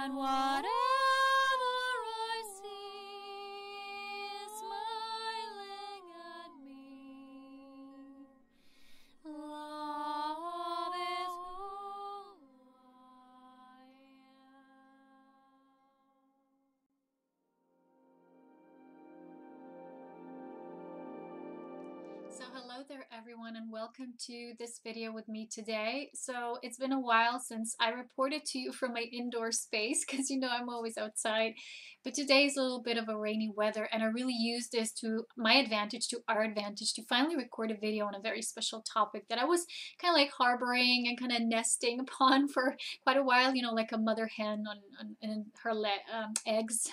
and whatever I see is smiling at me. Love is who I am. So hello there everyone, and welcome to this video with me today. So it's been a while since I reported to you from my indoor space because you know I'm always outside, but today is a little bit of a rainy weather, and I really used this to my advantage, to our advantage, to finally record a video on a very special topic that I was kind of like harboring and kind of nesting upon for quite a while, you know, like a mother hen on her eggs.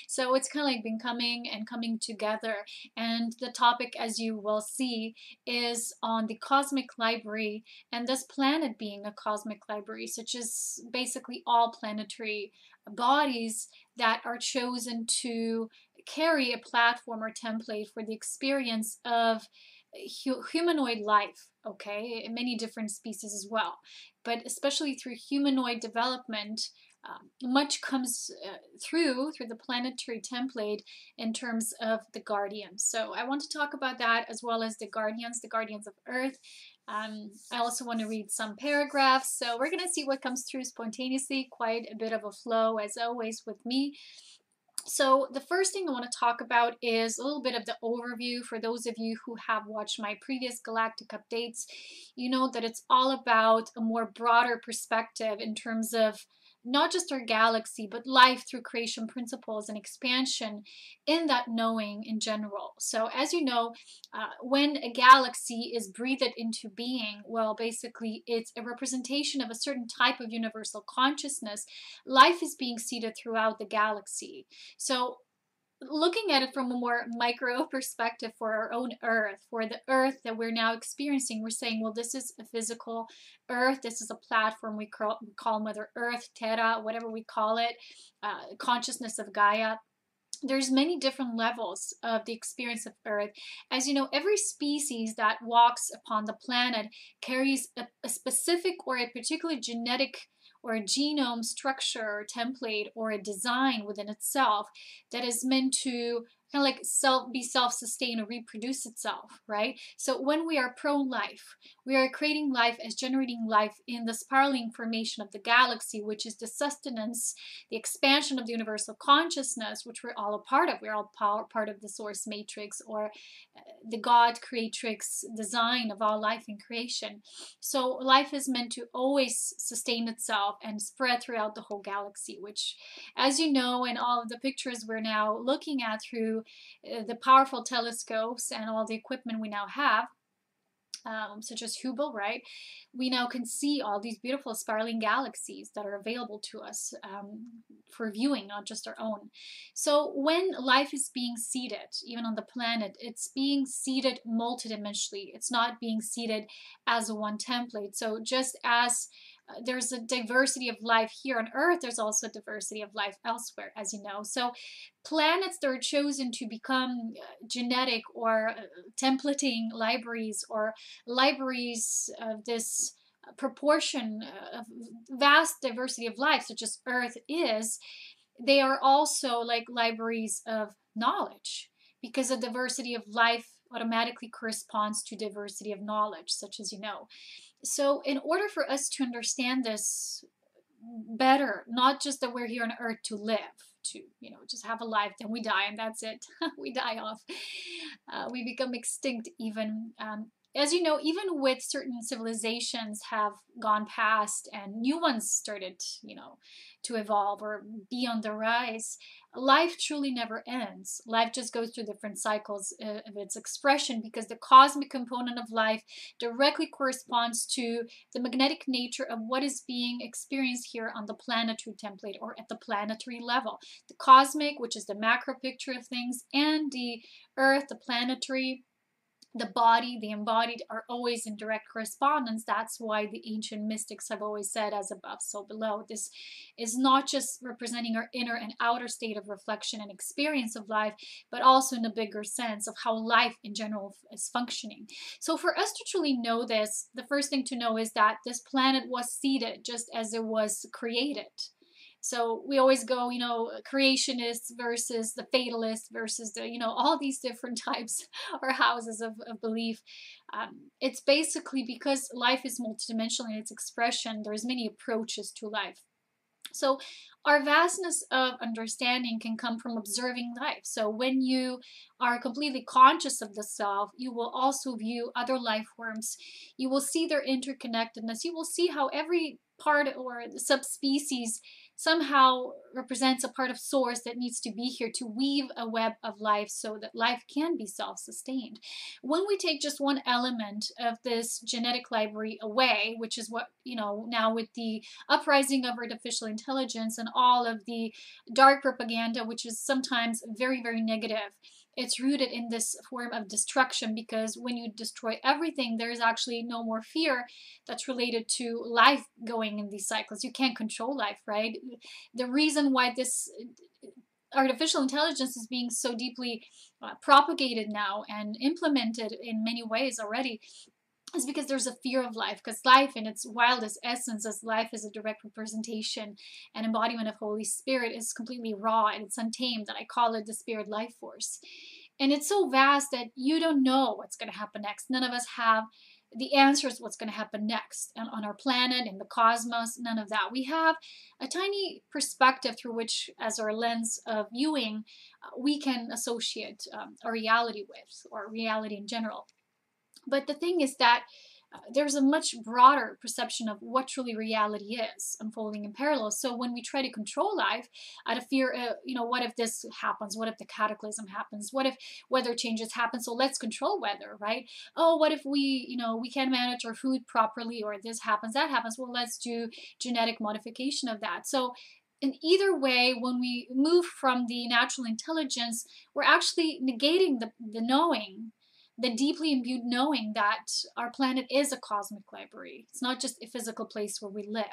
So it's kind of like been coming together, and the topic, as you will see, is on the cosmic library, and this planet being a cosmic library, such as basically all planetary bodies that are chosen to carry a platform or template for the experience of humanoid life, okay, in many different species as well, but especially through humanoid development. Much comes through the planetary template in terms of the guardians. So I want to talk about that, as well as the guardians of Earth. I also want to read some paragraphs. So we're going to see what comes through spontaneously. Quite a bit of a flow, as always, with me. So the first thing I want to talk about is a little bit of the overview. For those of you who have watched my previous galactic updates, you know that it's all about a more broader perspective in terms of not just our galaxy, but life through creation principles and expansion in that knowing in general. So as you know, when a galaxy is breathed into being, well, basically it's a representation of a certain type of universal consciousness. Life is being seeded throughout the galaxy. So looking at it from a more micro perspective for our own Earth, for the Earth that we're now experiencing, we're saying, well, this is a physical Earth. This is a platform we call Mother Earth, Terra, whatever we call it, consciousness of Gaia. There's many different levels of the experience of Earth. As you know, every species that walks upon the planet carries a specific or a particular genetic or a genome structure or template or a design within itself that is meant to kind of like be self-sustained or reproduce itself, right? So when we are pro-life, we are creating life as generating life in the spiraling formation of the galaxy, which is the sustenance, the expansion of the universal consciousness, which we're all a part of. We're all part of the source matrix, or the God creatrix design of all life in creation. So life is meant to always sustain itself and spread throughout the whole galaxy, which, as you know, in all of the pictures we're now looking at through the powerful telescopes and all the equipment we now have, such as Hubble, right? We now can see all these beautiful spiraling galaxies that are available to us for viewing, not just our own. So when life is being seeded, even on the planet, it's being seeded multidimensionally. It's not being seeded as a one template. So just as there's a diversity of life here on Earth, there's also a diversity of life elsewhere, as you know. So planets that are chosen to become genetic or templating libraries, or libraries of this proportion of vast diversity of life, such as Earth is, they are also like libraries of knowledge, because the diversity of life automatically corresponds to diversity of knowledge, such as you know. So in order for us to understand this better, not just that we're here on Earth to live, to, you know, just have a life, then we die and that's it. We die off. We become extinct even. As you know, even with certain civilizations have gone past and new ones started, you know, to evolve or be on the rise, life truly never ends. Life just goes through different cycles of its expression, because the cosmic component of life directly corresponds to the magnetic nature of what is being experienced here on the planetary template, or at the planetary level. The cosmic, which is the macro picture of things, and the Earth, the planetary, the body, the embodied, are always in direct correspondence. That's why the ancient mystics have always said, as above, so below. This is not just representing our inner and outer state of reflection and experience of life, but also in a bigger sense of how life in general is functioning. So for us to truly know this, the first thing to know is that this planet was seeded just as it was created. So we always go, creationists versus the fatalists versus the, all these different types or houses of belief. It's basically because life is multidimensional in its expression. There's many approaches to life. So our vastness of understanding can come from observing life. So when you are completely conscious of the self, you will also view other life forms. You will see their interconnectedness. You will see how every part or subspecies somehow represents a part of source that needs to be here to weave a web of life so that life can be self-sustained. When we take just one element of this genetic library away, which is what, now with the uprising of artificial intelligence and all of the dark propaganda, which is sometimes very, very negative, it's rooted in this form of destruction, because when you destroy everything, there's actually no more fear that's related to life going in these cycles. You can't control life, right? The reason why this artificial intelligence is being so deeply propagated now and implemented in many ways already is because there's a fear of life, because life in its wildest essence, as life is a direct representation and embodiment of Holy Spirit, is completely raw and it's untamed, and I call it the spirit life force. And it's so vast that you don't know what's going to happen next. None of us have the answers what's going to happen next and on our planet, in the cosmos, none of that. We have a tiny perspective through which, as our lens of viewing, we can associate our reality with, or reality in general. But the thing is that there's a much broader perception of what truly reality is unfolding in parallel. So when we try to control life out of fear, what if this happens? What if the cataclysm happens? What if weather changes happen? So let's control weather, right? Oh, what if we can't manage our food properly, or this happens, that happens? Well, let's do genetic modification of that. So in either way, when we move from the natural intelligence, we're actually negating the knowing, the deeply imbued knowing that our planet is a cosmic library. It's not just a physical place where we live.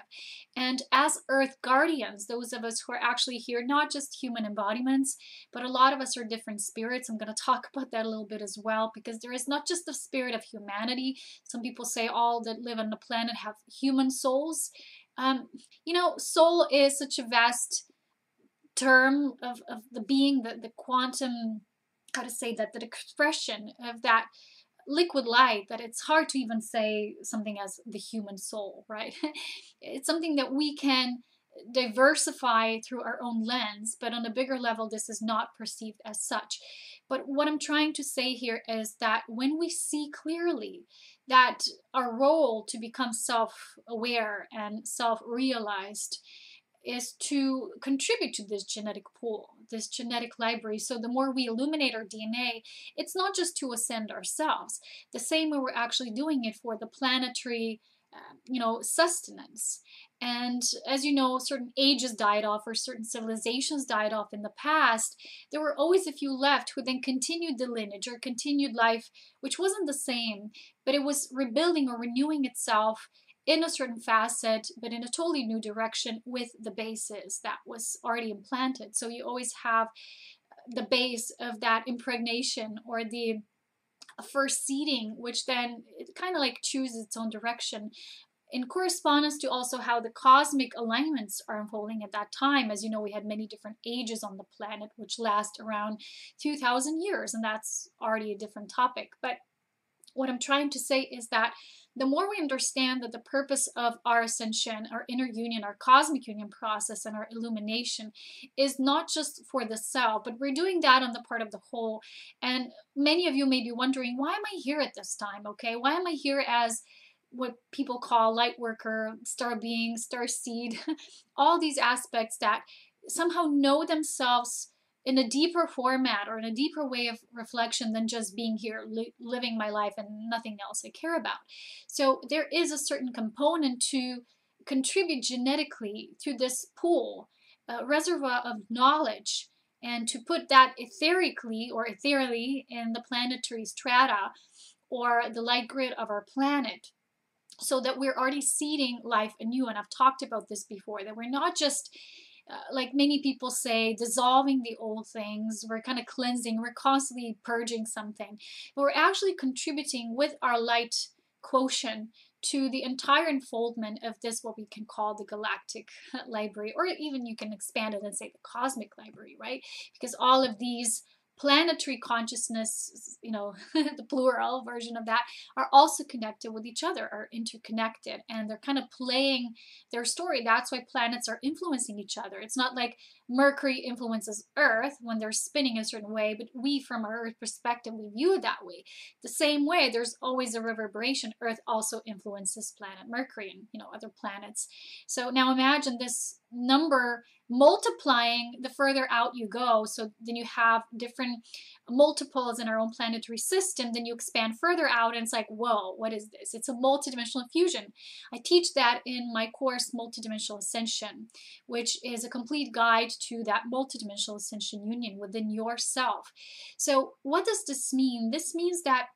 And as Earth guardians, those of us who are actually here, not just human embodiments, but a lot of us are different spirits. I'm going to talk about that a little bit as well, because there is not just the spirit of humanity. Some people say all that live on the planet have human souls. Soul is such a vast term of the being, the quantum, how to say that, the expression of that liquid light, that it's hard to even say something as the human soul, right? It's something that we can diversify through our own lens, but on a bigger level, this is not perceived as such. But what I'm trying to say here is that when we see clearly that our role to become self-aware and self-realized is to contribute to this genetic pool, this genetic library. So the more we illuminate our DNA, it's not just to ascend ourselves, the same way we're actually doing it for the planetary, sustenance. And as you know, certain ages died off, or certain civilizations died off in the past. There were always a few left who then continued the lineage or continued life, which wasn't the same, but it was rebuilding or renewing itself in a certain facet, but in a totally new direction with the basis that was already implanted. So you always have the base of that impregnation, or the first seeding, which then it kind of like chooses its own direction in correspondence to also how the cosmic alignments are unfolding at that time. As you know, we had many different ages on the planet, which last around 2,000 years, and that's already a different topic. But what I'm trying to say is that the more we understand that the purpose of our ascension, our inner union, our cosmic union process, and our illumination is not just for the self, but we're doing that on the part of the whole. And many of you may be wondering, why am I here at this time? Okay, why am I here as what people call light worker, star being, star seed, all these aspects that somehow know themselves in a deeper format or in a deeper way of reflection than just being here, living my life and nothing else I care about. So there is a certain component to contribute genetically to this pool, reservoir of knowledge, and to put that etherically or ethereally in the planetary strata or the light grid of our planet, so that we're already seeding life anew. And I've talked about this before, that we're not just like many people say, dissolving the old things. We're kind of cleansing, we're constantly purging something, but we're actually contributing with our light quotient to the entire unfoldment of this, what we can call the galactic library, or even you can expand it and say the cosmic library, right? Because all of these planetary consciousness, you know, the plural version of that, are also connected with each other, are interconnected, and they're kind of playing their story. That's why planets are influencing each other. It's not like Mercury influences Earth when they're spinning a certain way, but we, from our Earth perspective, we view it that way. The same way, there's always a reverberation. Earth also influences planet Mercury and, you know, other planets. So now imagine this number multiplying the further out you go. So then you have different multiples in our own planetary system. Then you expand further out, and it's like, whoa, what is this? It's a multidimensional fusion. I teach that in my course, Multidimensional Ascension, which is a complete guide to that multidimensional ascension union within yourself. So what does this mean? This means that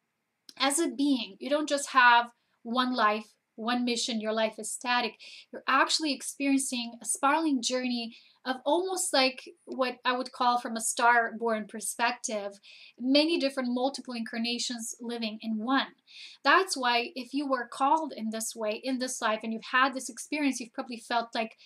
as a being, you don't just have one life, one mission, your life is static. You're actually experiencing a spiraling journey of almost like what I would call, from a star-born perspective, many different multiple incarnations living in one. That's why if you were called in this way, in this life, and you've had this experience, you've probably felt like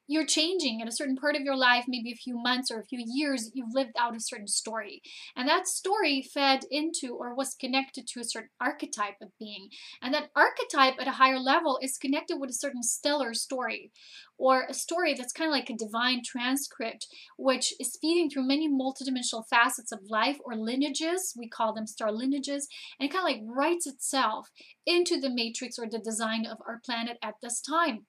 you're changing in a certain part of your life, maybe a few months or a few years, you've lived out a certain story. And that story fed into or was connected to a certain archetype of being. And that archetype at a higher level is connected with a certain stellar story, or a story that's kind of like a divine transcript, which is feeding through many multidimensional facets of life, or lineages. We call them star lineages, and it kind of like writes itself into the matrix or the design of our planet at this time.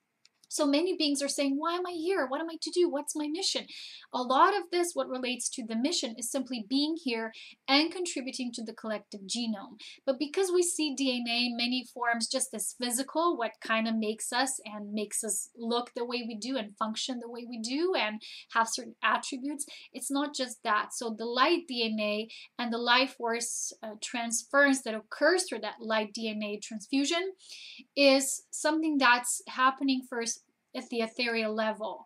So many beings are saying, why am I here? What am I to do? What's my mission? A lot of this, what relates to the mission, is simply being here and contributing to the collective genome. But because we see DNA in many forms just as physical, what kind of makes us and makes us look the way we do and function the way we do and have certain attributes, it's not just that. So the light DNA and the life force transference that occurs through that light DNA transfusion is something that's happening first at the ethereal level.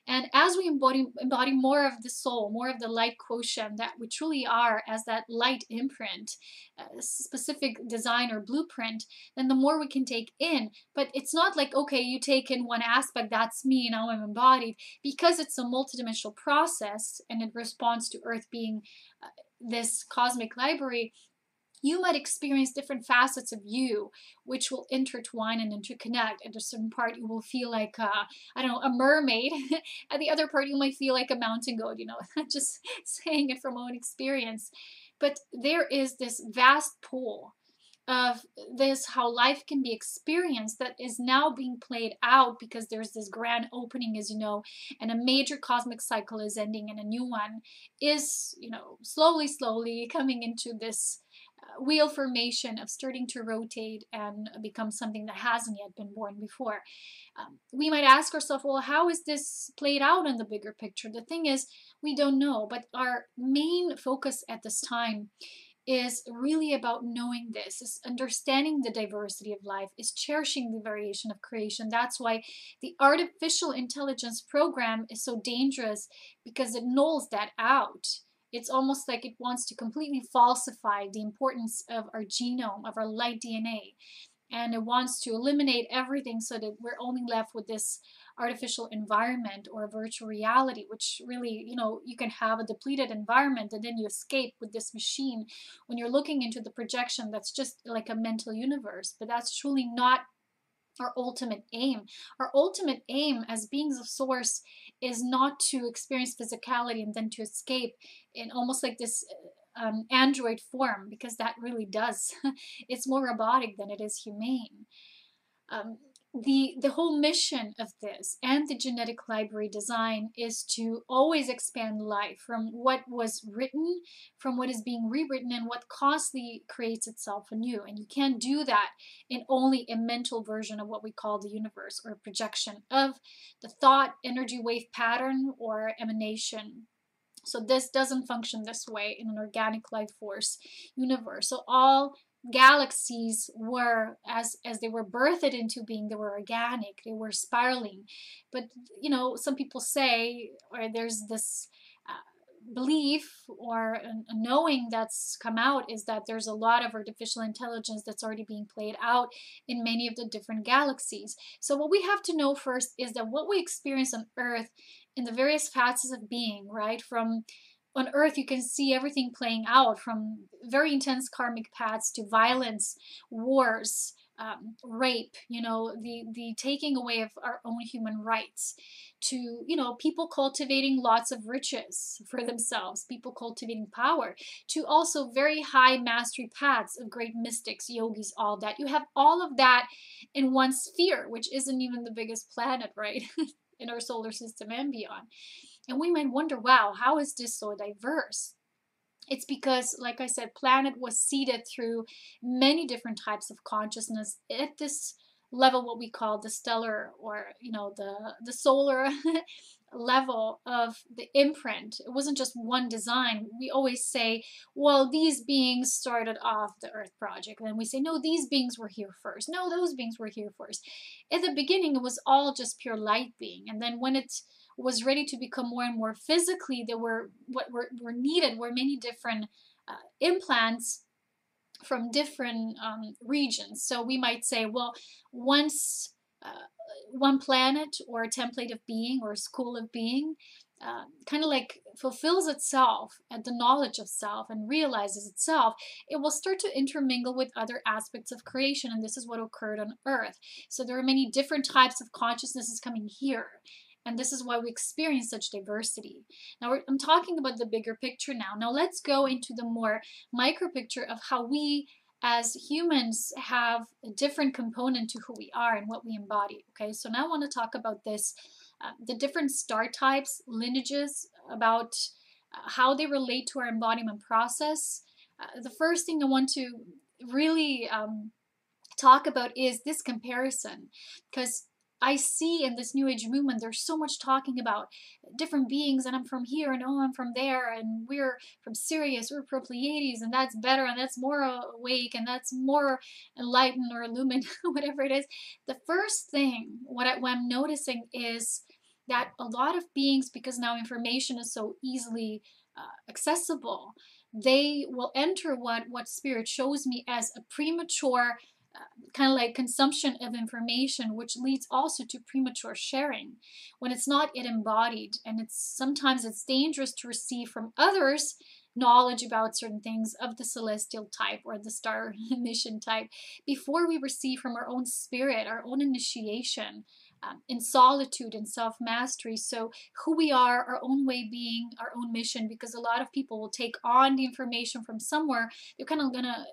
And as we embody more of the soul, more of the light quotient that we truly are as that light imprint, specific design or blueprint, then the more we can take in. But it's not like, okay, you take in one aspect, that's me, now I'm embodied. Because it's a multidimensional process and it responds to Earth being this cosmic library, you might experience different facets of you, which will intertwine and interconnect. At a certain part, you will feel like, I don't know, a mermaid. At the other part, you might feel like a mountain goat, you know, just saying it from my own experience. But there is this vast pool of this, how life can be experienced, that is now being played out because there's this grand opening, as you know, and a major cosmic cycle is ending and a new one is, you know, slowly coming into this wheel formation of starting to rotate and become something that hasn't yet been born before. We might ask ourselves, well, how is this played out in the bigger picture? The thing is, we don't know, but our main focus at this time is really about knowing this, is understanding the diversity of life, is cherishing the variation of creation. That's why the artificial intelligence program is so dangerous, because it nulls that out. It's almost like it wants to completely falsify the importance of our genome, of our light DNA. And it wants to eliminate everything so that we're only left with this artificial environment or virtual reality, which really, you know, you can have a depleted environment and then you escape with this machine when you're looking into the projection that's just like a mental universe. But that's truly not our ultimate aim. Our ultimate aim as beings of source is not to experience physicality and then to escape in almost like this android form, because that really does. It's more robotic than it is humane. The whole mission of this and the genetic library design is to always expand life from what was written, from what is being rewritten, and what constantly creates itself anew. And you can't do that in only a mental version of what we call the universe, or a projection of the thought energy wave pattern or emanation. So this doesn't function this way in an organic life force universe. So all galaxies were, as they were birthed into being, they were organic, they were spiraling. But, you know, some people say, or there's this belief or a knowing that's come out is that there's a lot of artificial intelligence that's already being played out in many of the different galaxies. So what we have to know first is that what we experience on Earth in the various facets of being, right? From on Earth, you can see everything playing out from very intense karmic paths to violence, wars, rape, the taking away of our own human rights, to, people cultivating lots of riches for themselves, people cultivating power, to also very high mastery paths of great mystics, yogis, all that. You have all of that in one sphere, which isn't even the biggest planet, right? In our solar system and beyond. And we might wonder, wow, how is this so diverse? It's because, like I said, planet was seeded through many different types of consciousness at this level, what we call the stellar, or the solar level of the imprint. It wasn't just one design. We always say, well, these beings started off the Earth project. And then we say, no, these beings were here first. No, those beings were here first. At the beginning, it was all just pure light being. And then when it was ready to become more and more physically, there were what were needed were many different implants from different regions. So we might say, well, once one planet or a template of being or a school of being kind of like fulfills itself at the knowledge of self and realizes itself, it will start to intermingle with other aspects of creation. And this is what occurred on Earth. So there are many different types of consciousnesses coming here. And this is why we experience such diversity. Now, I'm talking about the bigger picture now. Now, let's go into the more micro picture of how we as humans have a different component to who we are and what we embody. Okay, so now I want to talk about this, the different star types, lineages, about how they relate to our embodiment process. The first thing I want to really talk about is this comparison, because I see in this New Age movement, there's so much talking about different beings, and I'm from here, and oh, I'm from there, and we're from Sirius, we're from Pleiades, and that's better, and that's more awake, and that's more enlightened or illumined, whatever it is. The first thing, what I'm noticing is that a lot of beings, because now information is so easily accessible, they will enter what Spirit shows me as a premature kind of like consumption of information, which leads also to premature sharing when it's not yet embodied. And sometimes it's dangerous to receive from others knowledge about certain things of the celestial type or the star mission type before we receive from our own spirit, our own initiation, in solitude and self-mastery. So who we are, our own way being, our own mission, because a lot of people will take on the information from somewhere. They're kind of gonna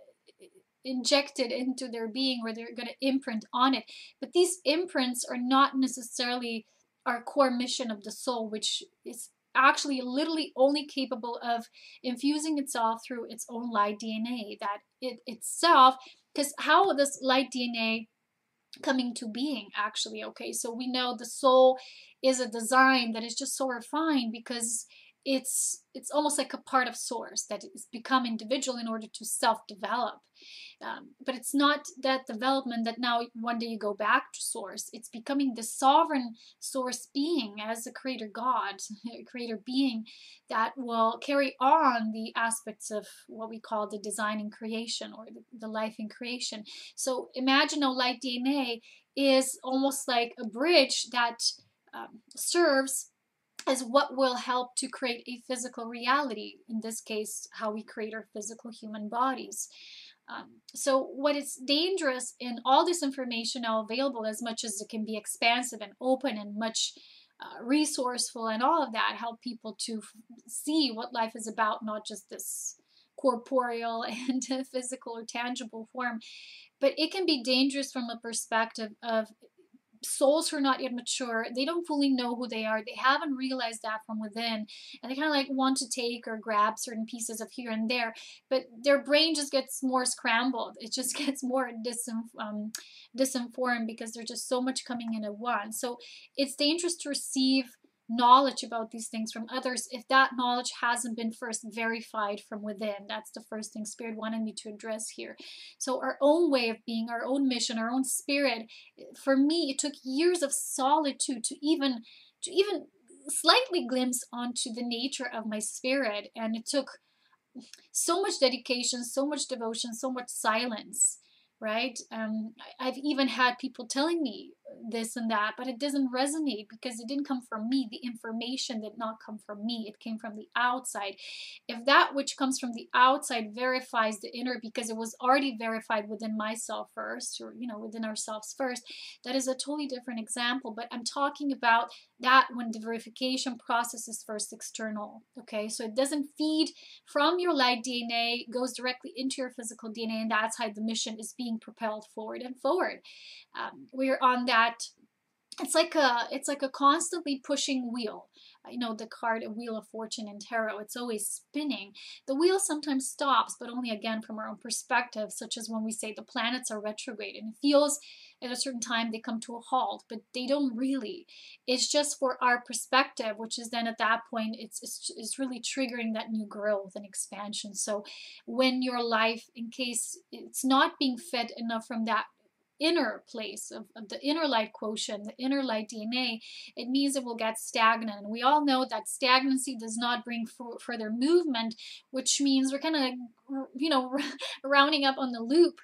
injected into their being, or they're going to imprint on it. But these imprints are not necessarily our core mission of the soul, which is actually literally only capable of infusing itself through its own light DNA, that it itself, because how this light DNA coming to being actually, okay, so we know the soul is a design that is just so refined because it's almost like a part of source that is become individual in order to self-develop. But it's not that development that now one day you go back to source. It's becoming the sovereign source being as a creator God, a creator being that will carry on the aspects of what we call the design in creation, or the life in creation. So imagine a light DNA is almost like a bridge that serves as what will help to create a physical reality, in this case, how we create our physical human bodies. So what is dangerous in all this information now available, as much as it can be expansive and open and much resourceful and all of that, help people to see what life is about, not just this corporeal and physical or tangible form, but it can be dangerous from a perspective of souls who are not yet mature. They don't fully know who they are. They haven't realized that from within, and they kind of like want to take or grab certain pieces of here and there, but their brain just gets more scrambled. It just gets more disinformed because there's just so much coming in at once. So it's dangerous to receive knowledge about these things from others if that knowledge hasn't been first verified from within. That's the first thing Spirit wanted me to address here. So our own way of being, our own mission, our own spirit, for me, it took years of solitude to even slightly glimpse onto the nature of my spirit, and it took so much dedication, so much devotion, so much silence, right? I've even had people telling me this and that, but it doesn't resonate because it didn't come from me. The information did not come from me. It came from the outside. If that which comes from the outside verifies the inner, because it was already verified within myself first, or, you know, within ourselves first, that is a totally different example. But I'm talking about that when the verification process is first external, okay? So it doesn't feed from your light DNA, goes directly into your physical DNA, and that's how the mission is being propelled forward and forward. We're on that. It's like a constantly pushing wheel. You know, the card, a wheel of fortune in tarot, it's always spinning. The wheel sometimes stops, but only again from our own perspective, such as when we say the planets are retrograde, and it feels at a certain time they come to a halt, but they don't really. It's just for our perspective, which is then at that point it's really triggering that new growth and expansion. So when your life, in case it's not being fed enough from that inner place of the inner light quotient, the inner light DNA, it means it will get stagnant. And we all know that stagnancy does not bring further movement, which means we're kind of, you know, rounding up on the loop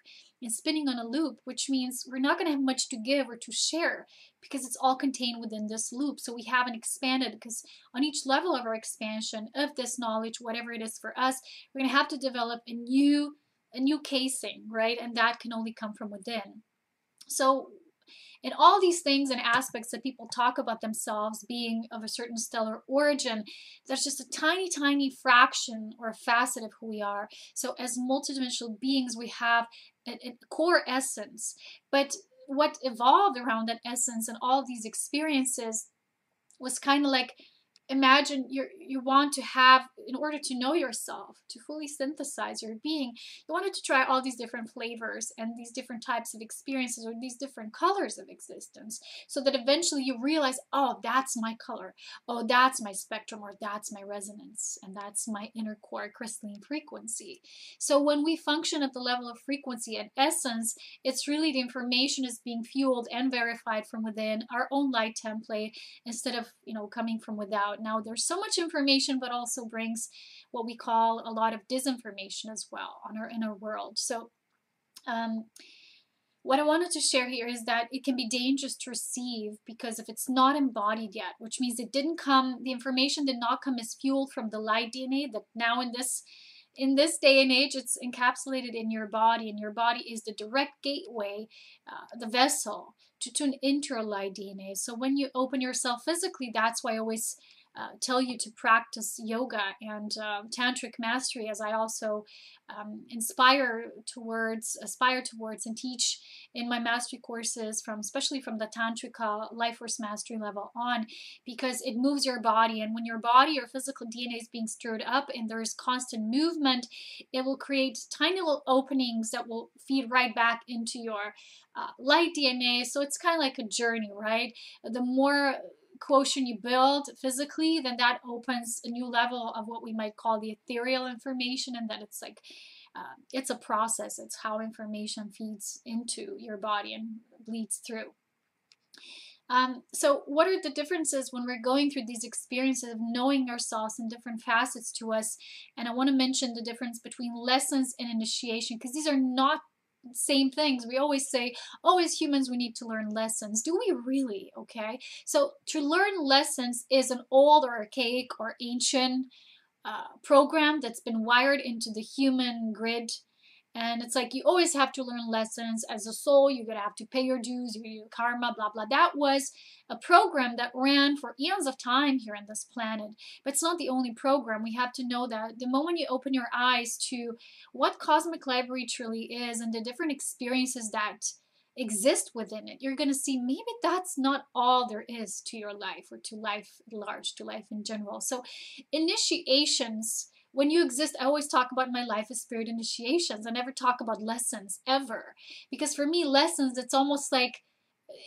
and spinning on a loop, which means we're not going to have much to give or to share because it's all contained within this loop. So we haven't expanded, because on each level of our expansion of this knowledge, whatever it is for us, we're going to have to develop a new casing, right? And that can only come from within. So in all these things and aspects that people talk about themselves being of a certain stellar origin, that's just a tiny, tiny fraction or a facet of who we are. So as multidimensional beings, we have a core essence. But what evolved around that essence and all these experiences was kind of like, imagine you want to have, in order to know yourself, to fully synthesize your being, you wanted to try all these different flavors and these different types of experiences or these different colors of existence, so that eventually you realize, oh, that's my color, oh, that's my spectrum, or that's my resonance, and that's my inner core crystalline frequency. So when we function at the level of frequency and essence, it's really the information is being fueled and verified from within our own light template, instead of, you know, coming from without. Now there's so much information, but also brings what we call a lot of disinformation as well on our inner world. So what I wanted to share here is that it can be dangerous to receive, because if it's not embodied yet, which means it didn't come, the information did not come as fueled from the light DNA, that now in this day and age, it's encapsulated in your body, and your body is the direct gateway, the vessel to tune into your light DNA. So when you open yourself physically, that's why I always tell you to practice yoga and tantric mastery, as I also aspire towards and teach in my mastery courses, especially from the tantrika life force mastery level on, because it moves your body. And when your body, your physical DNA is being stirred up and there's constant movement, it will create tiny little openings that will feed right back into your light DNA. So it's kind of like a journey, right? The more quotient you build physically, then that opens a new level of what we might call the ethereal information, and that it's like it's a process. It's how information feeds into your body and bleeds through. So what are the differences when we're going through these experiences of knowing ourselves in different facets to us? And I want to mention the difference between lessons and initiation, because these are not same things. We always say, oh, as humans we need to learn lessons. Do we really? Okay, so to learn lessons is an old or archaic or ancient program that's been wired into the human grid. And it's like you always have to learn lessons as a soul. You're going to have to pay your dues, your karma, blah, blah. That was a program that ran for eons of time here on this planet. But it's not the only program. We have to know that the moment you open your eyes to what cosmic library truly is and the different experiences that exist within it, you're going to see maybe that's not all there is to your life, or to life at large, to life in general. So initiations, when you exist, I always talk about my life as spirit initiations. I never talk about lessons ever, because for me, lessons, it's almost like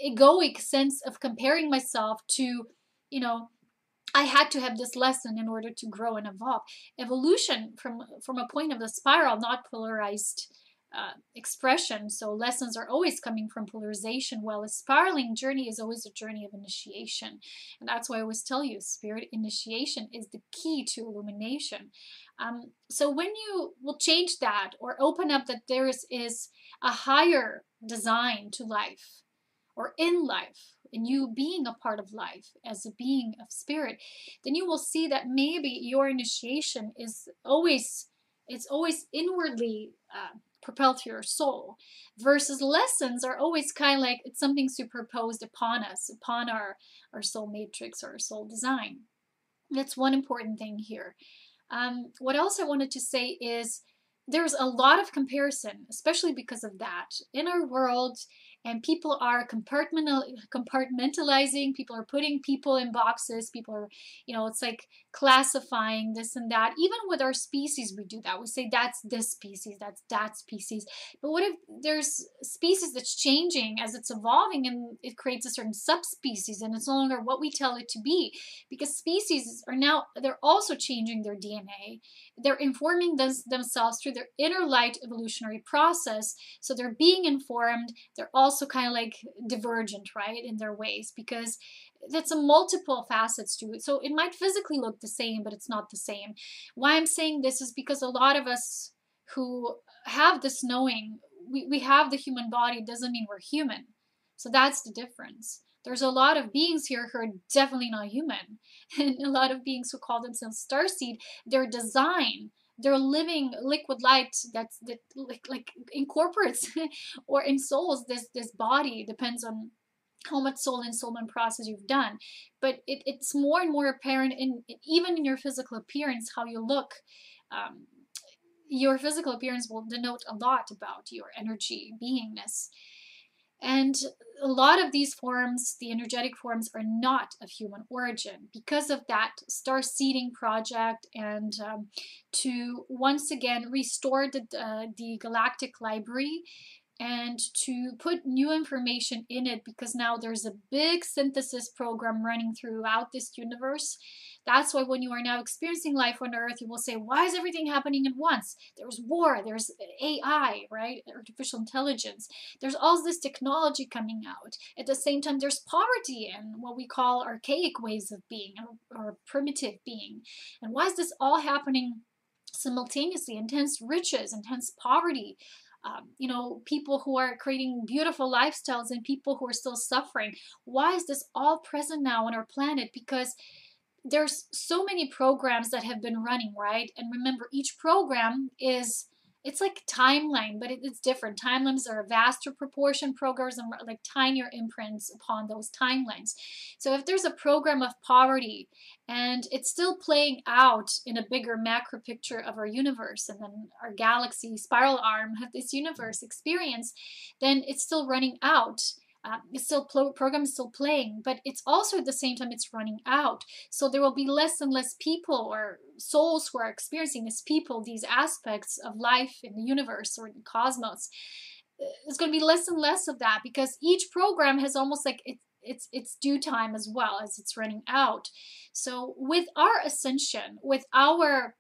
egoic sense of comparing myself to, you know, I had to have this lesson in order to grow and evolve. Evolution from a point of the spiral, not polarized expression. So lessons are always coming from polarization, while a spiraling journey is always a journey of initiation. And that's why I always tell you, spirit initiation is the key to illumination. So when you will change that or open up that there is a higher design to life or in life, and you being a part of life as a being of spirit, then you will see that maybe your initiation is always, it's always inwardly propelled to your soul, versus lessons are always kind of like it's something superposed upon us, upon our soul matrix or our soul design. That's one important thing here. What else I wanted to say is there's a lot of comparison, especially because of that in our world, and people are compartmentalizing. People are putting people in boxes. People are, it's like classifying this and that. Even with our species, we do that. We say that's this species, that's that species. But what if there's species that's changing as it's evolving, and it creates a certain subspecies, and it's no longer what we tell it to be? Because species are now, they're also changing their DNA. They're informing themselves through their inner light evolutionary process. So they're being informed. They're also kind of like divergent, right, in their ways, because that's a multiple facets to it. So it might physically look the same, but it's not the same. Why I'm saying this is because a lot of us who have this knowing, we have the human body, doesn't mean we're human. So that's the difference. There's a lot of beings here who are definitely not human. And a lot of beings who call themselves starseed, their design, they're living liquid light that like incorporates or ensouls this body. Depends on how much soul ensoulment process you've done, but it's more and more apparent even in your physical appearance, how you look. Your physical appearance will denote a lot about your energy beingness. And a lot of these forms, the energetic forms, are not of human origin because of that star seeding project, and to once again restore the galactic library and to put new information in it, because now there's a big synthesis program running throughout this universe. That's why when you are now experiencing life on Earth, you will say, why is everything happening at once? There's war, there's AI, right? Artificial intelligence. There's all this technology coming out. At the same time, there's poverty and what we call archaic ways of being, or primitive being. And why is this all happening simultaneously? Intense riches, intense poverty. People who are creating beautiful lifestyles and people who are still suffering. Why is this all present now on our planet? Because there's so many programs that have been running, right? And remember, each program it's like timeline, but it's different. Timelines are a vaster proportion. Programs are like tinier imprints upon those timelines. So if there's a program of poverty and it's still playing out in a bigger macro picture of our universe, and then our galaxy spiral arm of this universe experience, then it's still running out. Program is still playing, but it's also at the same time it's running out. So there will be less and less people or souls who are experiencing as people these aspects of life in the universe or in the cosmos. It's going to be less and less of that, because each program has almost like it's due time as well as it's running out. So with our ascension, with our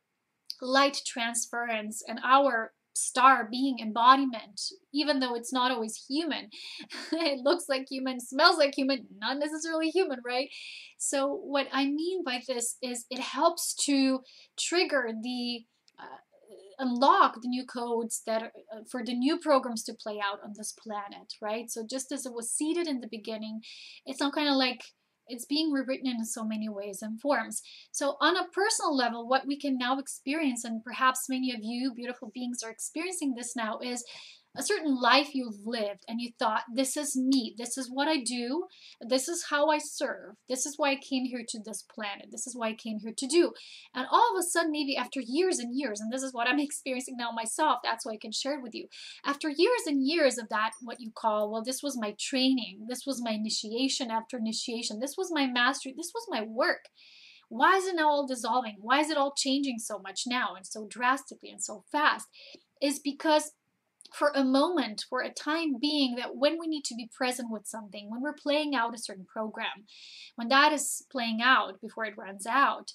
light transference and our star being embodiment, even though it's not always human, it looks like human, smells like human, not necessarily human, right? So what I mean by this is it helps to trigger the unlock the new codes that are, for the new programs to play out on this planet, right? So just as it was seeded in the beginning, it's not kind of like it's being rewritten in so many ways and forms. So on a personal level, what we can now experience, and perhaps many of you beautiful beings are experiencing this now, is a certain life you've lived and you thought, this is me, this is what I do, this is how I serve, this is why I came here to this planet, this is why I came here to do. And all of a sudden, maybe after years and years, and this is what I'm experiencing now myself, that's why I can share it with you. After years and years of that, what you call, well, this was my training, this was my initiation after initiation, this was my mastery, this was my work. Why is it now all dissolving? Why is it all changing so much now and so drastically and so fast? Is because for a moment, for a time being, that when we need to be present with something, when we're playing out a certain program, when that is playing out before it runs out,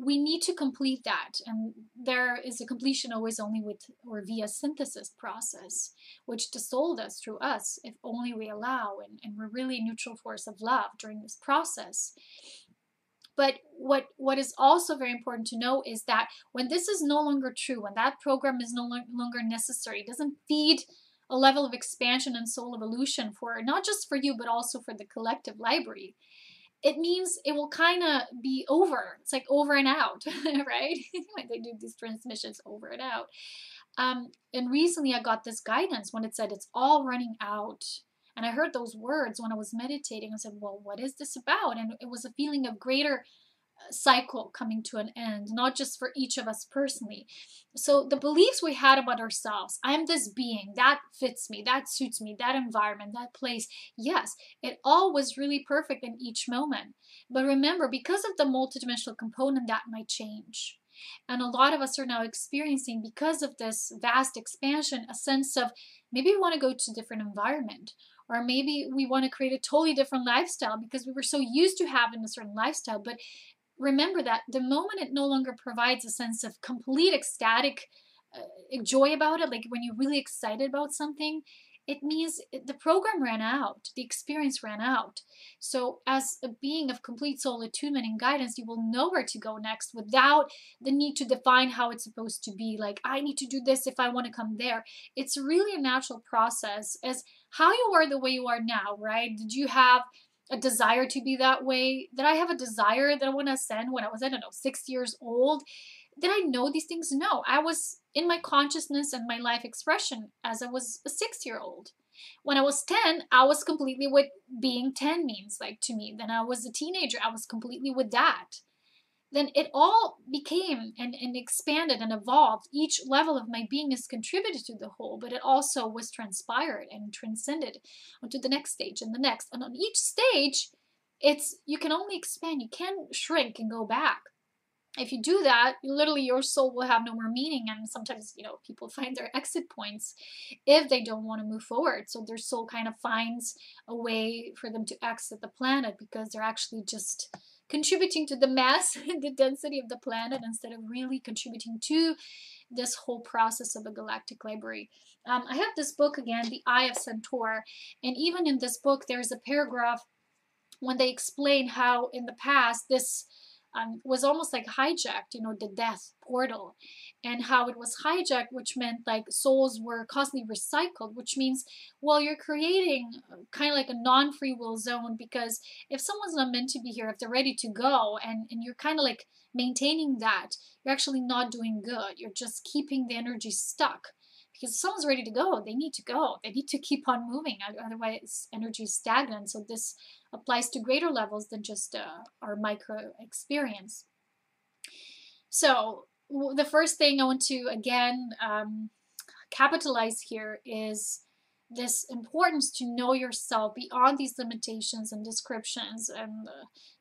we need to complete that. And there is a completion always only with or via synthesis process, which the soul does through us, if only we allow, and we're really a neutral force of love during this process. But what is also very important to know is that when this is no longer true, when that program is no longer necessary, it doesn't feed a level of expansion and soul evolution for not just for you, but also for the collective library, it means it will kind of be over. It's like over and out, right? When they do these transmissions over and out. And recently I got this guidance when it said it's all running out. And I heard those words when I was meditating. I said, well, what is this about? And it was a feeling of greater cycle coming to an end, not just for each of us personally. So the beliefs we had about ourselves, I'm this being, that fits me, that suits me, that environment, that place, yes, it all was really perfect in each moment. But remember, because of the multidimensional component, that might change. And a lot of us are now experiencing, because of this vast expansion, a sense of maybe we want to go to a different environment, or maybe we want to create a totally different lifestyle because we were so used to having a certain lifestyle. But remember that the moment it no longer provides a sense of complete ecstatic joy about it, like when you're really excited about something, it means the program ran out, the experience ran out. So as a being of complete soul attunement and guidance, you will know where to go next without the need to define how it's supposed to be. Like, I need to do this if I want to come there. It's really a natural process, as how you are the way you are now, right? Did you have a desire to be that way? Did I have a desire that I want to ascend when I was, I don't know, 6 years old? Did I know these things? No, I was in my consciousness and my life expression as I was a 6-year-old. When I was 10, I was completely with being 10 means, like, to me. Then I was a teenager, I was completely with that. Then it all became and expanded and evolved. Each level of my being is contributed to the whole, but it also was transpired and transcended onto the next stage and the next. And on each stage, you can only expand. You can't shrink and go back. If you do that, literally your soul will have no more meaning. And sometimes, people find their exit points if they don't want to move forward. So their soul kind of finds a way for them to exit the planet because they're actually just contributing to the mass and the density of the planet instead of really contributing to this whole process of a galactic library. I have this book again, The Eye of Centaur, and even in this book there's a paragraph when they explain how in the past this was almost like hijacked, the death portal, and how it was hijacked, which meant like souls were constantly recycled, which means, well, you're creating kind of like a non-free will zone, because if someone's not meant to be here, if they're ready to go, and you're kind of like maintaining that, you're actually not doing good. You're just keeping the energy stuck. Because if someone's ready to go, they need to go. They need to keep on moving. Otherwise, energy is stagnant. So this applies to greater levels than just our micro experience. So the first thing I want to, again, capitalize here is this importance to know yourself beyond these limitations and descriptions. And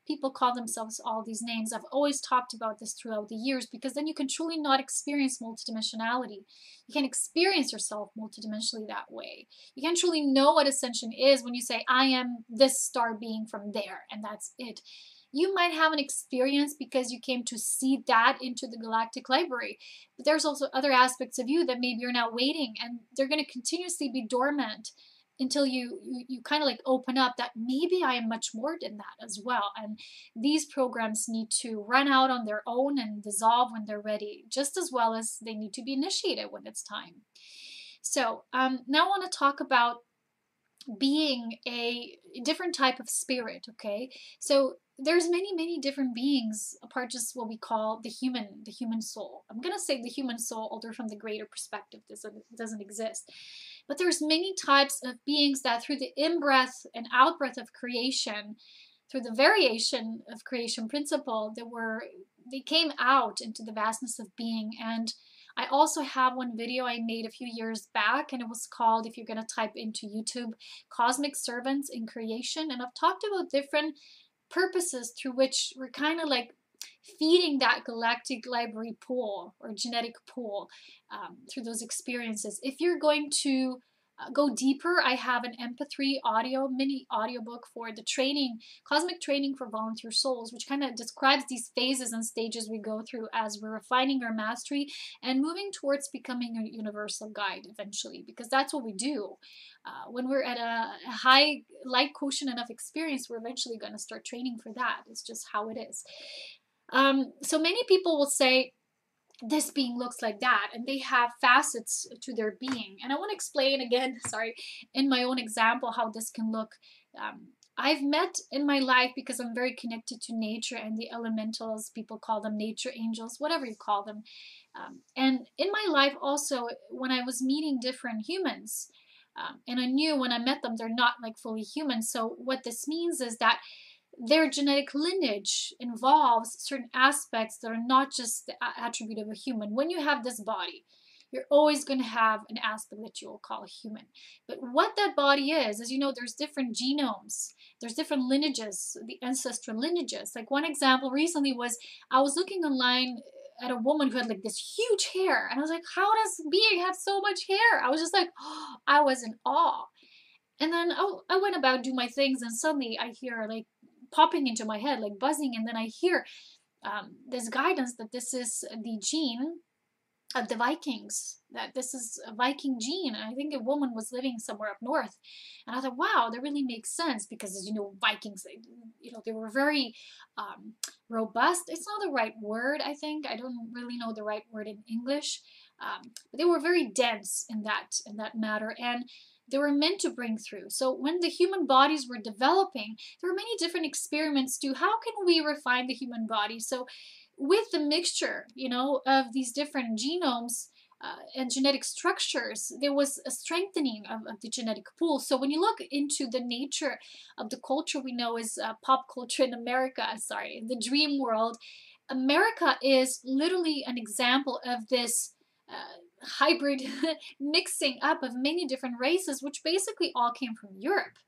people call themselves all these names. I've always talked about this throughout the years, because then you can truly not experience multidimensionality. You can experience yourself multidimensionally that way. You can truly know what ascension is when you say, I am this star being from there, and that's it. You might have an experience because you came to see that into the galactic library, but there's also other aspects of you that maybe you're now waiting, and they're going to continuously be dormant until you kind of like open up that maybe I am much more than that as well. And these programs need to run out on their own and dissolve when they're ready, just as well as they need to be initiated when it's time. So now I want to talk about being a different type of spirit, okay? So there's many different beings apart just what we call the human soul. I'm gonna say the human soul, although from the greater perspective this doesn't exist. But there's many types of beings that through the in-breath and out-breath of creation, through the variation of creation principle, they came out into the vastness of being. And I also have one video I made a few years back, and it was called, if you're going to type into YouTube, Cosmic Servants in Creation. And I've talked about different purposes through which we're kind of like feeding that galactic library pool or genetic pool through those experiences. If you're going to go deeper, I have an MP3 audio, mini audiobook for the training, cosmic training for volunteer souls, which kind of describes these phases and stages we go through as we're refining our mastery and moving towards becoming a universal guide eventually, because that's what we do. When we're at a high light quotient enough experience, we're eventually going to start training for that. It's just how it is. So many people will say, this being looks like that, and they have facets to their being. And I want to explain again, sorry, in my own example, how this can look. I've met in my life, because I'm very connected to nature and the elementals, people call them nature angels, whatever you call them. And in my life also, when I was meeting different humans, and I knew when I met them, they're not like fully human. So what this means is that their genetic lineage involves certain aspects that are not just the attribute of a human. When you have this body, you're always going to have an aspect that you will call a human. But what that body is, as you know, there's different genomes, there's different lineages, the ancestral lineages. Like one example recently was, I was looking online at a woman who had like this huge hair, and I was like, how does being have so much hair? I was just like, oh, I was in awe. And then I went about do my things, and suddenly I hear like popping into my head, like buzzing, and then I hear this guidance that this is the gene of the Vikings, that this is a Viking gene. And I think a woman was living somewhere up north, and I thought, wow, that really makes sense, because as you know, Vikings, they were very robust. It's not the right word, I think. I don't really know the right word in English, but they were very dense in that matter, and they were meant to bring through. So when the human bodies were developing, there were many different experiments to how can we refine the human body. So with the mixture, of these different genomes and genetic structures, there was a strengthening of the genetic pool. So when you look into the nature of the culture we know is pop culture in America, in the dream world, America is literally an example of this hybrid mixing up of many different races, which basically all came from Europe.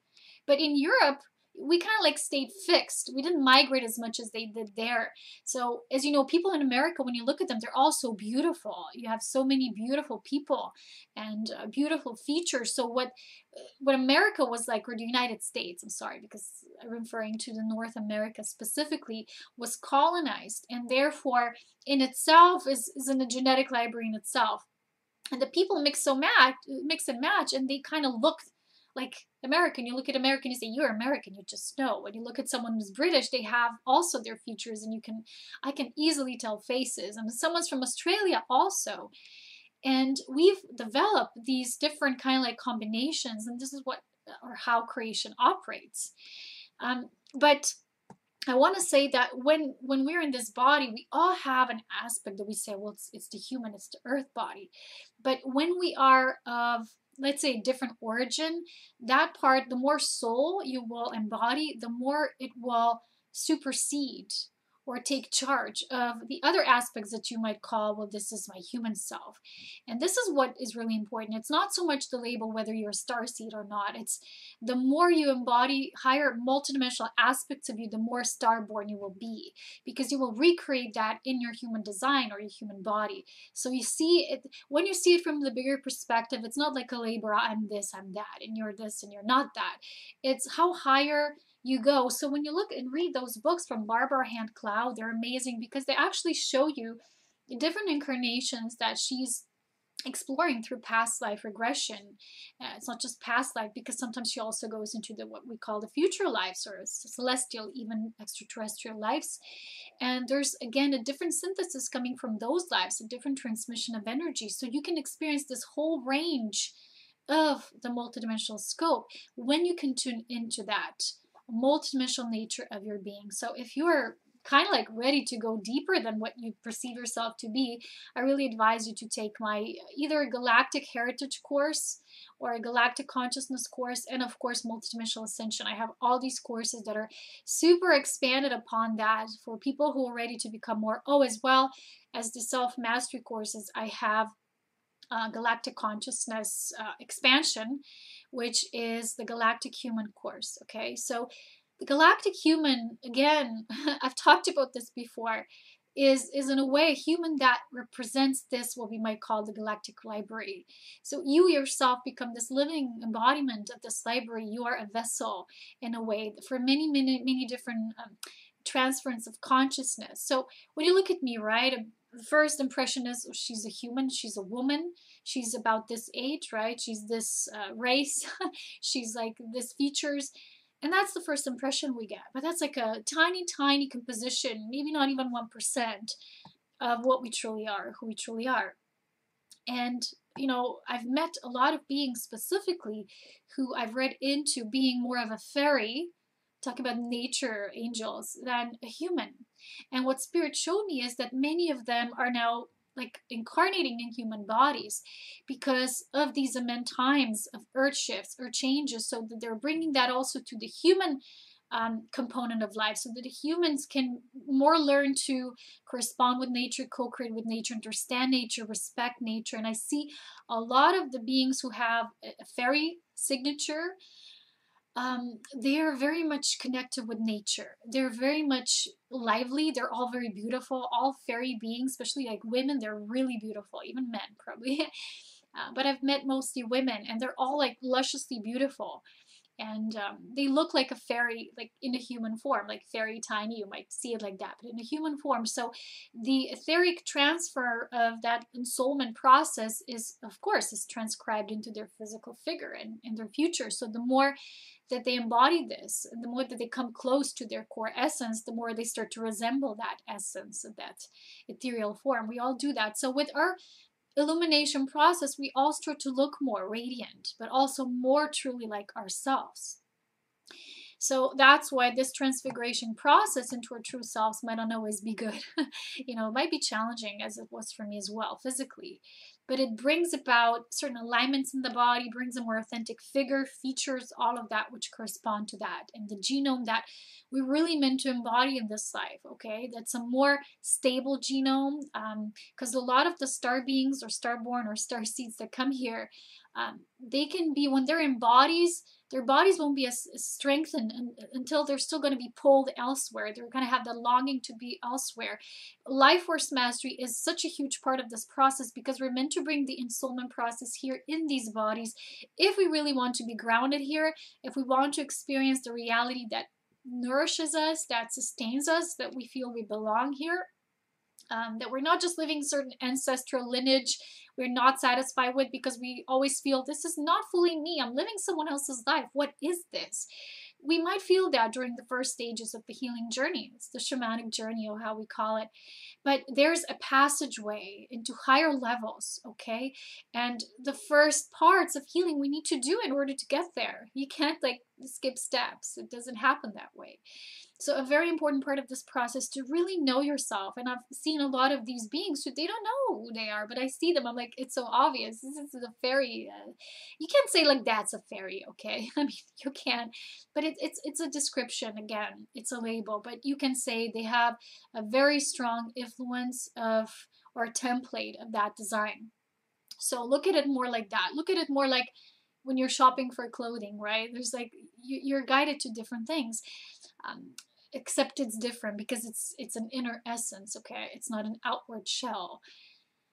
But in Europe, we kind of like stayed fixed. We didn't migrate as much as they did there. So as you know, people in America, when you look at them, they're all so beautiful. You have so many beautiful people and beautiful features. So what America was like, or the United States, I'm sorry, because I'm referring to the North America specifically, was colonized, and therefore in itself is in a genetic library in itself. And the people mix and match, and they kind of look like American. You look at American, you say, you're American, you just know. When you look at someone who's British, they have also their features, and I can easily tell faces. And someone's from Australia also. And we've developed these different kind of like combinations, and this is what or how creation operates. But I want to say that when we're in this body, we all have an aspect that we say, well, it's the human, it's the earth body. But when we are of, let's say, different origin, that part, the more soul you will embody, the more it will supersede or take charge of the other aspects that you might call, well, this is my human self. And this is what is really important. It's not so much the label whether you're a starseed or not. It's the more you embody higher multidimensional aspects of you, the more starborn you will be, because you will recreate that in your human design or your human body. So you see it, when you see it from the bigger perspective, it's not like a label, I'm this, I'm that, and you're this and you're not that. It's how higher you go. So when you look and read those books from Barbara Hand Cloud, they're amazing because they actually show you the different incarnations that she's exploring through past life regression. It's not just past life, because sometimes she also goes into what we call the future lives, or celestial, even extraterrestrial lives. And there's again a different synthesis coming from those lives, a different transmission of energy. So you can experience this whole range of the multidimensional scope when you can tune into that multidimensional nature of your being. So if you're kind of like ready to go deeper than what you perceive yourself to be, I really advise you to take my either a Galactic Heritage course or a Galactic Consciousness course, and of course Multidimensional Ascension. I have all these courses that are super expanded upon that for people who are ready to become more. Oh, as well as the self-mastery courses, I have Galactic Consciousness Expansion, which is the Galactic Human course. Okay, so the Galactic Human, again, I've talked about this before. is in a way a human that represents this, what we might call the galactic library. So you yourself become this living embodiment of this library. You are a vessel in a way for many different transference of consciousness. So when you look at me, right, the first impression is, oh, she's a human, she's a woman, she's about this age, right, she's this race, she's like this features. And that's the first impression we get. But that's like a tiny composition, maybe not even 1% of what we truly are, who we truly are. And, you know, I've met a lot of beings specifically who I've read into being more of a fairy, talking about nature angels, than a human. And what Spirit showed me is that many of them are now like incarnating in human bodies because of these immense times of earth shifts or changes, so that they're bringing that also to the human component of life, so that the humans can more learn to correspond with nature, co-create with nature, understand nature, respect nature. And I see a lot of the beings who have a fairy signature, they are very much connected with nature. They're very much lively. They're all very beautiful. All fairy beings, especially like women, they're really beautiful. Even men, probably. But I've met mostly women, and they're all like lusciously beautiful. And they look like a fairy, like in a human form, like fairy tiny, you might see it like that, but in a human form. So the etheric transfer of that ensoulment process is, of course, is transcribed into their physical figure and in their future. So the more that they embody this, and the more that they come close to their core essence, the more they start to resemble that essence of that ethereal form. We all do that. So with our illumination process, we all start to look more radiant, but also more truly like ourselves. So that's why this transfiguration process into our true selves might not always be good. You know, it might be challenging, as it was for me as well, physically. But it brings about certain alignments in the body, brings a more authentic figure, features, all of that which correspond to that. And the genome that we're really meant to embody in this life, okay? That's a more stable genome, because a lot of the star beings or starborn or star seeds that come here, they can be, when they're in bodies, their bodies won't be as strengthened until they're still going to be pulled elsewhere. They're going to have the longing to be elsewhere. Life force mastery is such a huge part of this process, because we're meant to bring the ensoulment process here in these bodies if we really want to be grounded here, if we want to experience the reality that nourishes us, that sustains us, that we feel we belong here. That we're not just living certain ancestral lineage we're not satisfied with, because we always feel this is not fully me, I'm living someone else's life, what is this? We might feel that during the first stages of the healing journey. It's the shamanic journey, or how we call it. But there's a passageway into higher levels, okay? And the first parts of healing we need to do in order to get there. You can't like skip steps. It doesn't happen that way. So a very important part of this process to really know yourself. And I've seen a lot of these beings who they don't know who they are, but I see them. I'm like, it's so obvious. This is a fairy. You can't say like that's a fairy, okay? I mean, you can, but it's a description again. It's a label, but you can say they have a very strong influence of or template of that design. So look at it more like that. Look at it more like when you're shopping for clothing, right? There's like you're guided to different things. Except it's different because it's an inner essence, okay? It's not an outward shell.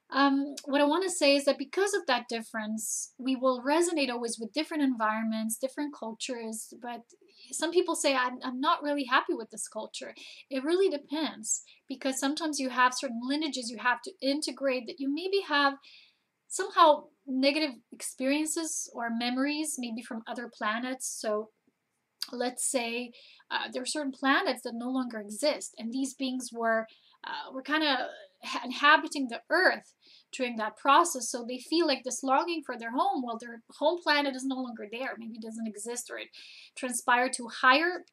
What I want to say is that because of that difference, we will resonate always with different environments, different cultures, but some people say, I'm not really happy with this culture. It really depends, because sometimes you have certain lineages you have to integrate that you maybe have somehow negative experiences or memories, maybe from other planets. So let's say there are certain planets that no longer exist, and these beings were kind of inhabiting the earth during that process, so they feel like this longing for their home. Well, their home planet is no longer there, maybe it doesn't exist, or it transpired to higher,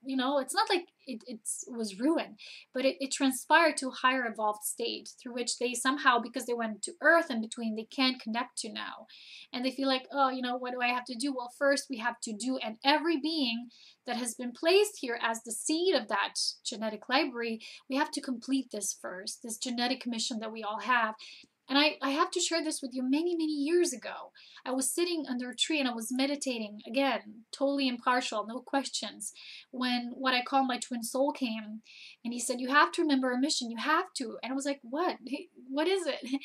you know, it's not like it was ruined, but it transpired to a higher evolved state through which they somehow, because they went to earth in between, they can't connect to now. And they feel like, oh, you know, what do I have to do? Well, first we have to do, and every being that has been placed here as the seed of that genetic library, we have to complete this first, this genetic mission that we all have. And I have to share this with you. Many years ago, I was sitting under a tree and I was meditating, again, totally impartial, no questions, when what I call my twin soul came, and he said, you have to remember a mission, you have to. And I was like, what? What is it? And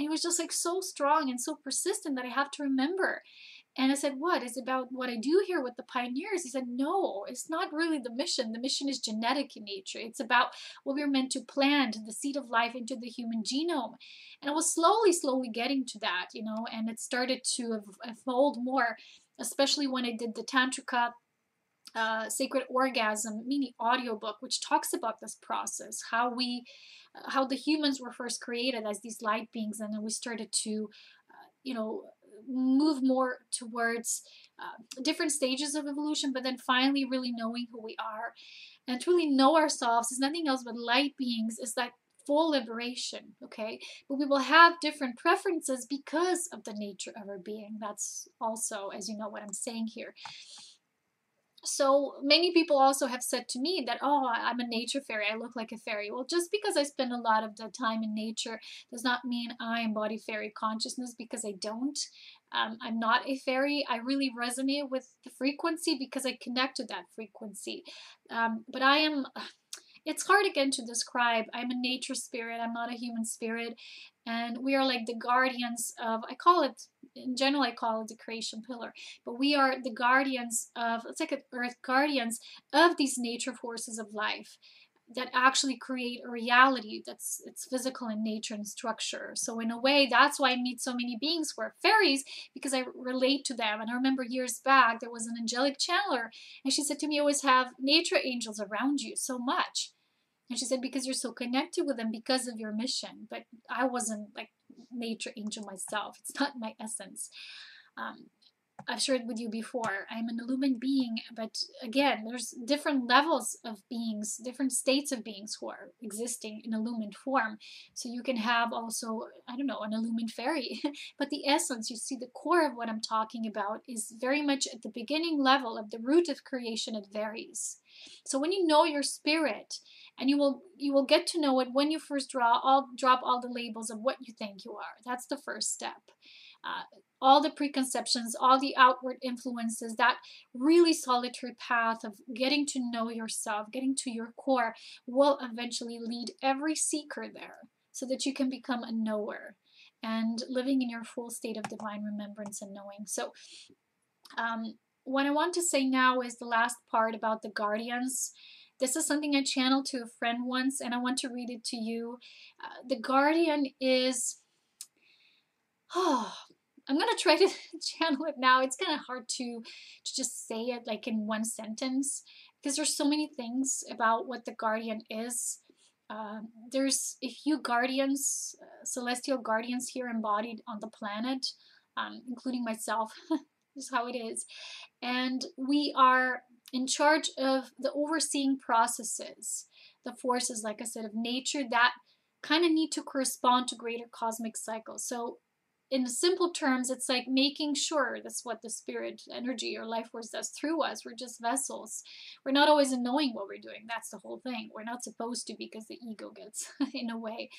it was just like so strong and so persistent that I have to remember. And I said, what? It's about what I do here with the pioneers. He said, no, it's not really the mission. The mission is genetic in nature. It's about what we're meant to plant, the seed of life into the human genome. And I was slowly getting to that, you know, and it started to evolve more, especially when I did the Tantrika Sacred Orgasm mini audiobook, which talks about this process, how the humans were first created as these light beings, and then we started to, you know, move more towards different stages of evolution, but then finally really knowing who we are. And to really know ourselves is nothing else but light beings, is that full liberation, okay? But we will have different preferences because of the nature of our being. That's also, as you know, what I'm saying here. So many people also have said to me that, oh, I'm a nature fairy, I look like a fairy. Well, just because I spend a lot of the time in nature does not mean I embody fairy consciousness, because I don't. I'm not a fairy. I really resonate with the frequency because I connect to that frequency. But I am, it's hard again to describe. I'm a nature spirit, I'm not a human spirit. And we are like the guardians of, I call it, in general, I call it the creation pillar. But we are the guardians of, it's like earth guardians of these nature forces of life that actually create a reality that's it's physical in nature and structure. So in a way, that's why I meet so many beings who are fairies, because I relate to them. And I remember years back, there was an angelic channeler, and she said to me, you always have nature angels around you so much. And she said, because you're so connected with them because of your mission. But I wasn't like nature angel myself. It's not my essence. I've shared with you before, I'm an illumined being, but again, there's different levels of beings, different states of beings who are existing in illumined form. So you can have also, I don't know, an illumined fairy, but the essence, you see, the core of what I'm talking about is very much at the beginning level of the root of creation. It varies. So when you know your spirit, and you will get to know it when you first drop all the labels of what you think you are. That's the first step. All the preconceptions, all the outward influences, that really solitary path of getting to know yourself, getting to your core, will eventually lead every seeker there, so that you can become a knower and living in your full state of divine remembrance and knowing. So what I want to say now is the last part about the guardians. This is something I channeled to a friend once, and I want to read it to you. The guardian is, I'm going to try to channel it now. It's kind of hard to just say it like in one sentence, because there's so many things about what the guardian is. There's a few guardians, celestial guardians here embodied on the planet, including myself. This is how it is. And we are in charge of the overseeing processes, the forces, like I said, of nature that kind of need to correspond to greater cosmic cycles. So in simple terms, it's like making sure, that's what the spirit energy or life force does through us. We're just vessels. We're not always knowing what we're doing. That's the whole thing. We're not supposed to, because the ego gets in a way.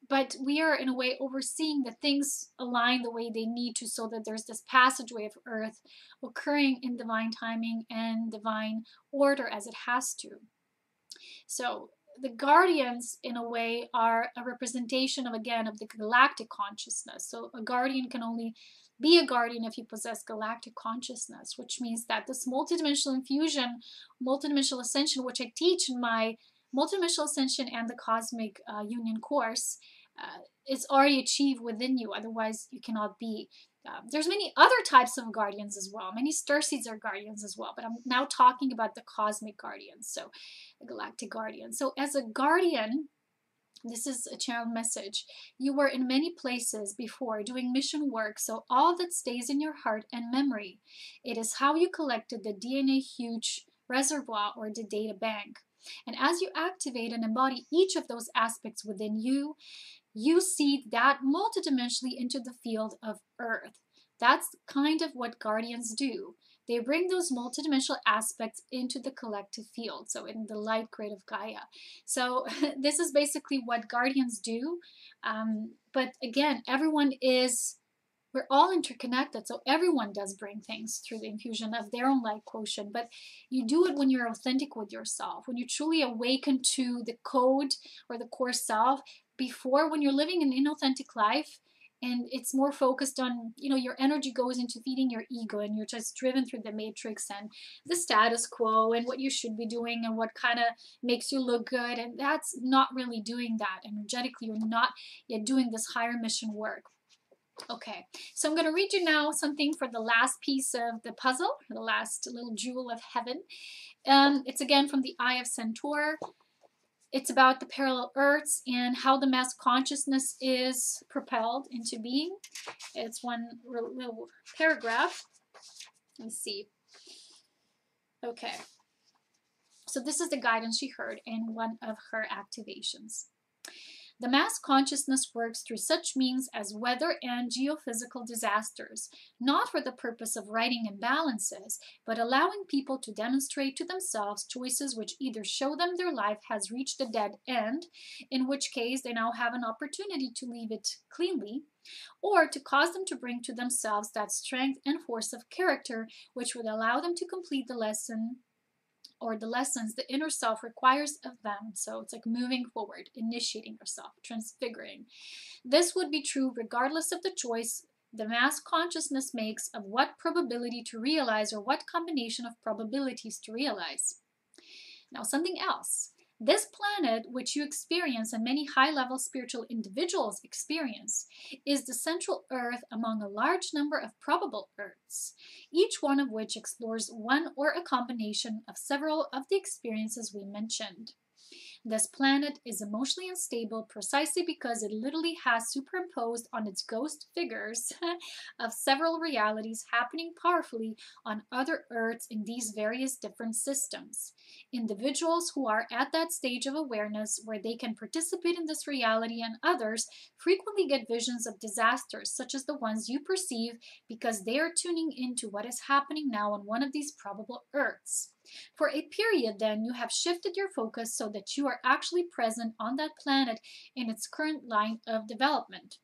But we are, in a way, overseeing that things align the way they need to, so that there's this passageway of earth occurring in divine timing and divine order as it has to. So the guardians, in a way, are a representation of, again, of the galactic consciousness. So a guardian can only be a guardian if you possess galactic consciousness, which means that this multidimensional infusion, multidimensional ascension, which I teach in my Multidimensional Ascension and the Cosmic Union course, is already achieved within you. Otherwise, you cannot be. There's many other types of guardians as well. Many starseeds are guardians as well. But I'm now talking about the cosmic guardians, so the galactic guardian. So as a guardian, this is a channel message. You were in many places before doing mission work, so all that stays in your heart and memory. It is how you collected the DNA huge reservoir, or the data bank. And as you activate and embody each of those aspects within you, you see that multidimensionally into the field of Earth. That's kind of what guardians do. they bring those multidimensional aspects into the collective field, so in the light grid of Gaia. So this is basically what guardians do. But again, we're all interconnected, so everyone does bring things through the infusion of their own light quotient, but you do it when you're authentic with yourself, when you truly awaken to the code or the core self, before when you're living an inauthentic life and it's more focused on, your energy goes into feeding your ego and you're just driven through the matrix and the status quo and what you should be doing and what kind of makes you look good, and that's not really doing that. Energetically, you're not yet doing this higher mission work. Okay, so I'm going to read you now something for the last piece of the puzzle, the last little jewel of heaven. It's again from the Eye of Centaur. It's about the parallel Earths and how the mass consciousness is propelled into being. It's one little paragraph. Let's see. Okay, so this is the guidance she heard in one of her activations. The mass consciousness works through such means as weather and geophysical disasters, not for the purpose of righting imbalances, but allowing people to demonstrate to themselves choices which either show them their life has reached a dead end, in which case they now have an opportunity to leave it cleanly, or to cause them to bring to themselves that strength and force of character which would allow them to complete the lesson or the lessons the inner self requires of them. So it's like moving forward, initiating yourself, transfiguring. This would be true regardless of the choice the mass consciousness makes of what probability to realize or what combination of probabilities to realize. Now, something else. This planet, which you experience and many high-level spiritual individuals experience, is the central Earth among a large number of probable Earths, each one of which explores one or a combination of several of the experiences we mentioned. This planet is emotionally unstable precisely because it literally has superimposed on its ghost figures of several realities happening powerfully on other Earths in these various different systems. Individuals who are at that stage of awareness where they can participate in this reality and others frequently get visions of disasters such as the ones you perceive because they are tuning into what is happening now on one of these probable Earths. For a period, then, you have shifted your focus so that you are actually present on that planet in its current line of development.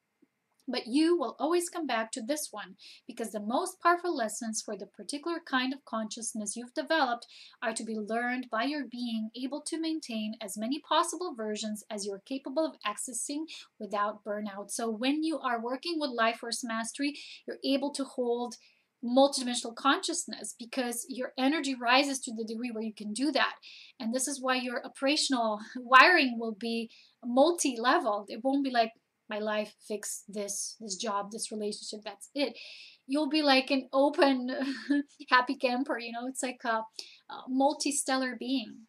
But you will always come back to this one because the most powerful lessons for the particular kind of consciousness you've developed are to be learned by your being able to maintain as many possible versions as you're capable of accessing without burnout. So when you are working with Life Force Mastery, you're able to hold multidimensional consciousness because your energy rises to the degree where you can do that. And this is why your operational wiring will be multi-leveled. It won't be like, my life, fix this job, this relationship, that's it. You'll be like an open, happy camper, it's like a multi-stellar being.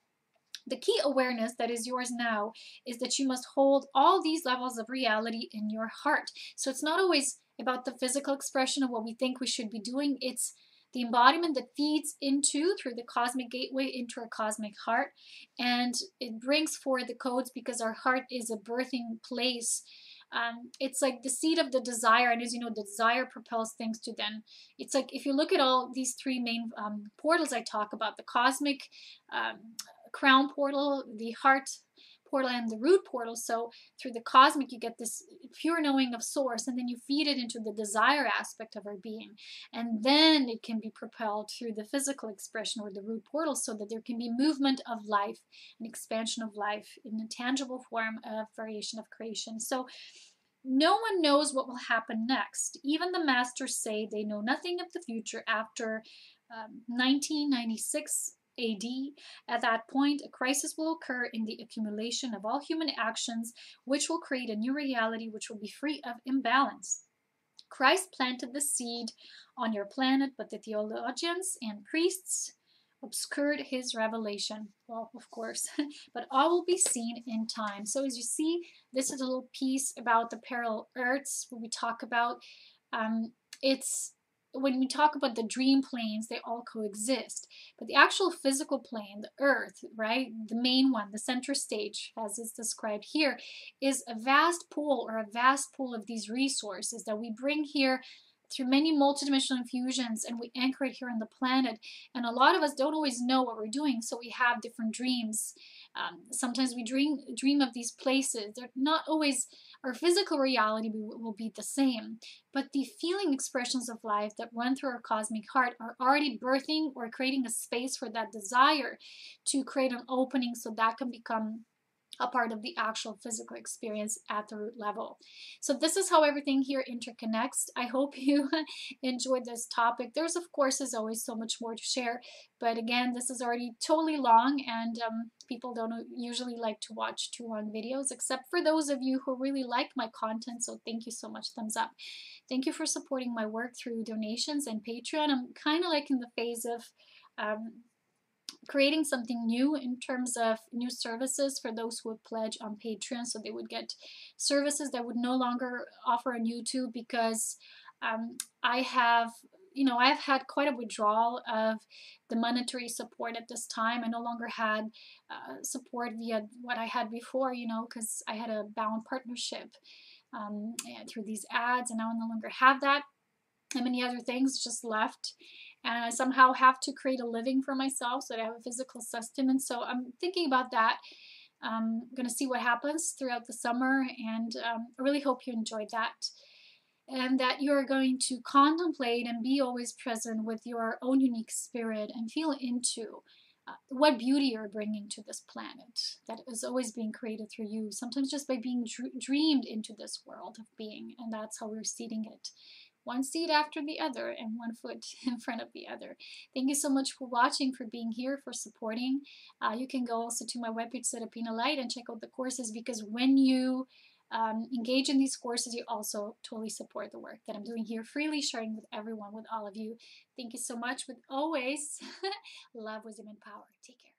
The key awareness that is yours now is that you must hold all these levels of reality in your heart. So it's not always about the physical expression of what we think we should be doing. It's the embodiment that feeds into, through the cosmic gateway, into our cosmic heart. And it brings forth the codes because our heart is a birthing place. It's like the seed of the desire, and as you know, the desire propels things to then. It's like if you look at all these three main portals I talk about, the cosmic crown portal, the heart portal, and the root portal. So through the cosmic, you get this pure knowing of source, and then you feed it into the desire aspect of our being. And then it can be propelled through the physical expression or the root portal so that there can be movement of life, an expansion of life in a tangible form of variation of creation. So no one knows what will happen next. Even the masters say they know nothing of the future after 1996 AD. At that point, a crisis will occur in the accumulation of all human actions, which will create a new reality which will be free of imbalance. Christ planted the seed on your planet, but the theologians and priests obscured his revelation. Well, of course, but all will be seen in time. So as you see, this is a little piece about the parallel Earths where we talk about when we talk about the dream planes, they all coexist. But the actual physical plane, the Earth, right, the main one, the center stage, as is described here, is a vast pool or a vast pool of these resources that we bring here through many multidimensional infusions, and we anchor it here on the planet. And a lot of us don't always know what we're doing, so we have different dreams. Sometimes we dream of these places. They're not always our physical reality will be the same, but the feeling expressions of life that run through our cosmic heart are already birthing or creating a space for that desire to create an opening so that can become a part of the actual physical experience at the root level. So this is how everything here interconnects. I hope you enjoyed this topic. There's of course as always so much more to share, but again, this is already totally long, and people don't usually like to watch too long videos, except for those of you who really like my content. So thank you so much. Thumbs up. Thank you for supporting my work through donations and Patreon. I'm kind of like in the phase of creating something new in terms of new services for those who would pledge on Patreon, so they would get services that would no longer offer on YouTube, because I have I've had quite a withdrawal of the monetary support at this time. I no longer had support via what I had before, because I had a bound partnership through these ads, and now I no longer have that. And many other things just left, and I somehow have to create a living for myself so that I have a physical sustenance. So I'm thinking about that. I'm going to see what happens throughout the summer, and I really hope you enjoyed that, and that you're going to contemplate and be always present with your own unique spirit and feel into what beauty you're bringing to this planet that is always being created through you, sometimes just by being dreamed into this world of being. And that's how we're seeding it, one seed after the other and one foot in front of the other. Thank you so much for watching, for being here, for supporting. You can go also to my webpage, Serapina Light, and check out the courses, because when you engage in these courses, you also totally support the work that I'm doing here, freely sharing with everyone, with all of you. Thank you so much. With always love, wisdom, and power. Take care.